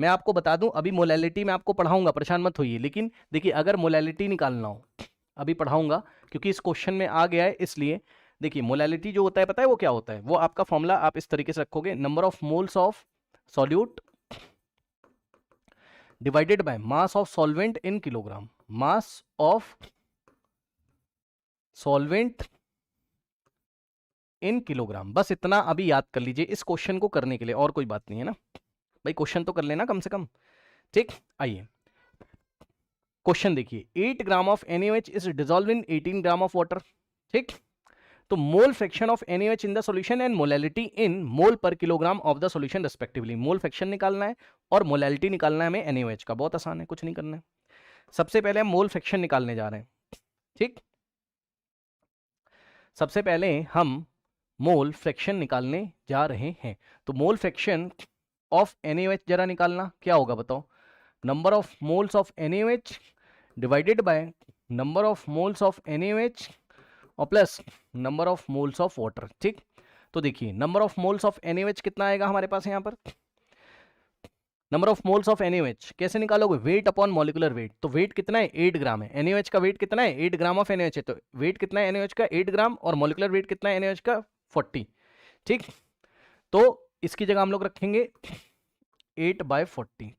मैं आपको बता दूं, अभी मोलैलिटी मैं आपको पढ़ाऊंगा, परेशान मत होइए। लेकिन देखिए अगर मोलैलिटी निकालना हो, अभी पढ़ाऊंगा क्योंकि इस क्वेश्चन में आ गया है, इसलिए देखिए मोलैलिटी जो होता है पता है वो क्या होता है? वो आपका फॉर्मूला आप इस तरीके से रखोगे, number of moles of solute divided by mass of solvent in kilogram. Mass of solvent in kilogram, बस इतना अभी याद कर लीजिए इस क्वेश्चन को करने के लिए, और कोई बात नहीं है ना भाई, क्वेश्चन तो कर लेना कम से कम। ठीक, आइए क्वेश्चन देखिए, 8 gram of NaOH is dissolve in 18 gram of water. ठीक, तो mole fraction of NaOH in the solution and molality in mole per kilogram of the solution respectively. Mole fraction निकालना है और मोलैलिटी निकालना है हमें NaOH का, बहुत आसान है, कुछ नहीं करना है। सबसे पहले हम मोल फ्रैक्शन निकालने जा रहे हैं। ठीक, सबसे पहले हम मोल फ्रैक्शन निकालने जा रहे हैं। तो मोल फ्रैक्शन ऑफ NaOH जरा निकालना, क्या होगा बताओ? Number of moles of NaOH divided by number of moles of NaOH और plus number of moles of water. ठीक, तो देखिए number of moles of NaOH कितना आएगा हमारे पास यहाँ पर? Number of moles of NaOH कैसे निकालोगे? Weight upon molecular weight. तो वेट कितना है? 8 ग्राम है। NaOH का वेट कितना है? 8 ग्राम ऑफ NaOH है, तो वेट कितना है NaOH का? 8 ग्राम, और मॉलिक्यूलर वेट कितना है NaOH का? 40। ठीक, तो इसकी जगह हम लोग रखेंगे 8/40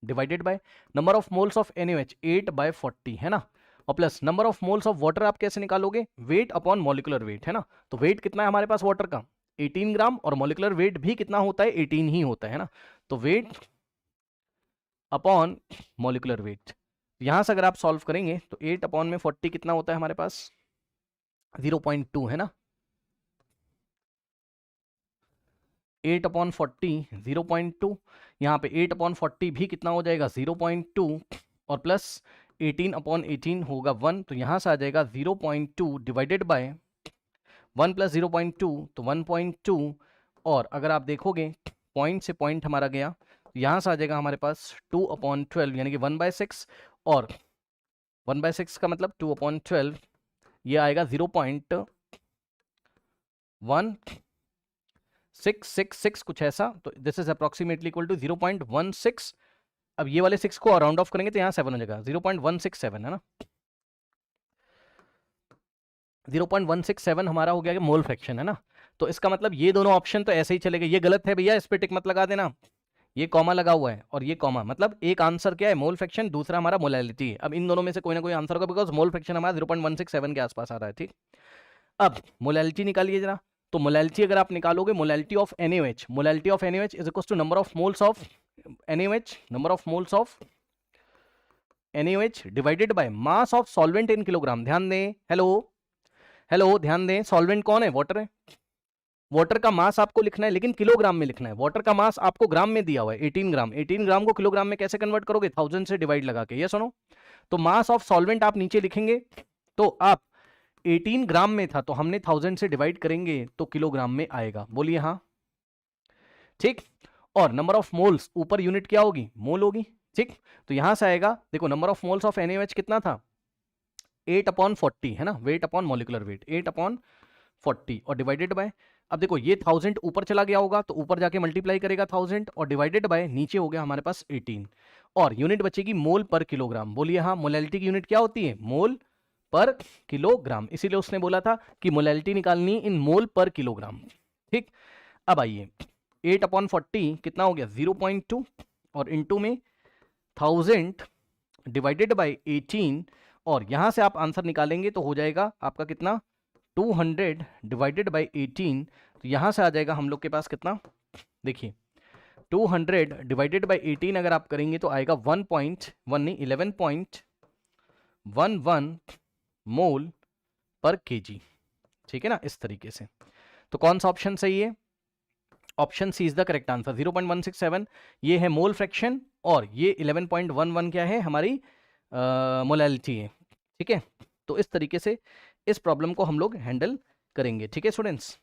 divided by number of moles of NaOH 8/40 है ना, और plus number of moles of water. आप कैसे निकालोगे? वेट अपॉन मॉलिक्यूलर वेट है ना। तो वेट कितना है हमारे पास वाटर का? 18 ग्राम, और मॉलिक्यूलर वेट भी कितना होता है? 18 ही होता है ना। तो वेट अपॉन मॉलिक्यूलर वेट, यहां से अगर आप सॉल्व करेंगे तो 8 अपॉन में 40 कितना होता है हमारे पास? 0.2 है ना। 8 अपॉन 40 0.2, यहाँ पे 8 अपॉन 40 भी कितना हो जाएगा? 0.2, और प्लस 18 अपॉन 18 होगा 1, तो यहाँ से आ जाएगा 0.2 डिवाइडेड बाय 1 प्लस 0.2, तो 1.2, और अगर आप देखोगे पॉइंट से पॉइंट हमारा गया, तो यहाँ से आ जाएगा हमारे पास 2/12 यानी कि 1/6, और 1/6 का मतलब 2/12, ये आएगा 0.1666 कुछ ऐसा। तो this is approximately equal to 0.16। अब ये वाले 6 को राउंड ऑफ करेंगे तो यहाँ 7 हो जाएगा, 0.167 है ना। 0.167 हमारा हो गया कि मोल फ्रैक्शन है ना। तो इसका मतलब ये दोनों ऑप्शन तो ऐसे ही चले गए। ये गलत है भैया, इस पे टिक मत लगा देना, ये कॉमा लगा हुआ है और ये कॉमा, मतलब एक आंसर क्या है? मोल फ्रैक्शन, दूसरा हमारा मोलैलिटी है। अब इन दोनों में से कोई ना कोई आंसर होगा, बिकॉज मोल फ्रैक्शन हमारा 0.167 के आसपास आ रहा है। ठीक, अब मोलैलिटी निकालिए जरा। तो मोलैलिटी अगर आप निकालोगे, molality of NaOH, molality of NaOH is equal to number of moles of NaOH, number of moles of NaOH divided by mass of solvent in kilogram. ध्यान दें, हेलो हेलो, ध्यान दें, सॉल्वेंट कौन है? वाटर है। वाटर का मास आपको लिखना है, लेकिन किलोग्राम में लिखना है। वाटर का मास आपको ग्राम में दिया हुआ है 18 ग्राम। 18 ग्राम को किलोग्राम में कैसे कन्वर्ट करोगे? 1000 से डिवाइड लगा के। ये सुनो, तो मास ऑफ सॉल्वेंट आप नीचे लिखेंगे, तो आप 18 ग्राम में था तो हमने 1000 से डिवाइड करेंगे तो किलोग्राम में आएगा। बोलिए हाँ। ठीक, और नंबर ऑफ मोल्स ऊपर यूनिट क्या होगी? मोल होगी। ठीक, तो यहां से आएगा, देखो number of moles of NaOH कितना था? 8/40 है ना, वेट अपॉन मॉलिक्यूलर वेट 8/40, और डिवाइडेड बाय, अब देखो ये 1000 ऊपर चला गया होगा तो ऊपर जाके मल्टीप्लाई करेगा 1000, और डिवाइडेड बाय नीचे हो गया हमारे पास 18, और यूनिट बचेगी मोल पर किलोग्राम। बोलिए हाँ। मोलैलिटी की यूनिट क्या होती है? मोल पर किलोग्राम, इसीलिए उसने बोला था कि मोलैलिटी निकालनी इन मोल पर किलोग्राम। ठीक, अब आइए 8/40 कितना हो गया? 0.2, और इनटू में 1000 डिवाइडेड बाय 18, और यहां से आप आंसर निकालेंगे तो हो जाएगा आपका कितना? 200 डिवाइडेड बाय 18, तो यहां से आ जाएगा हम लोग के पास कितना? देखिए 200 डिवाइडेड बाय 18 अगर आप करेंगे तो आएगा 1.1 नहीं 11.11 मोल पर केजी। ठीक है ना, इस तरीके से। तो कौन सा ऑप्शन सही है? Option C is the correct answer. 0.167 ये है मोल फ्रैक्शन, और ये 11.11 क्या है? हमारी मोलैलिटी है। ठीक है, तो इस तरीके से इस प्रॉब्लम को हम लोग हैंडल करेंगे। ठीक है स्टूडेंट्स।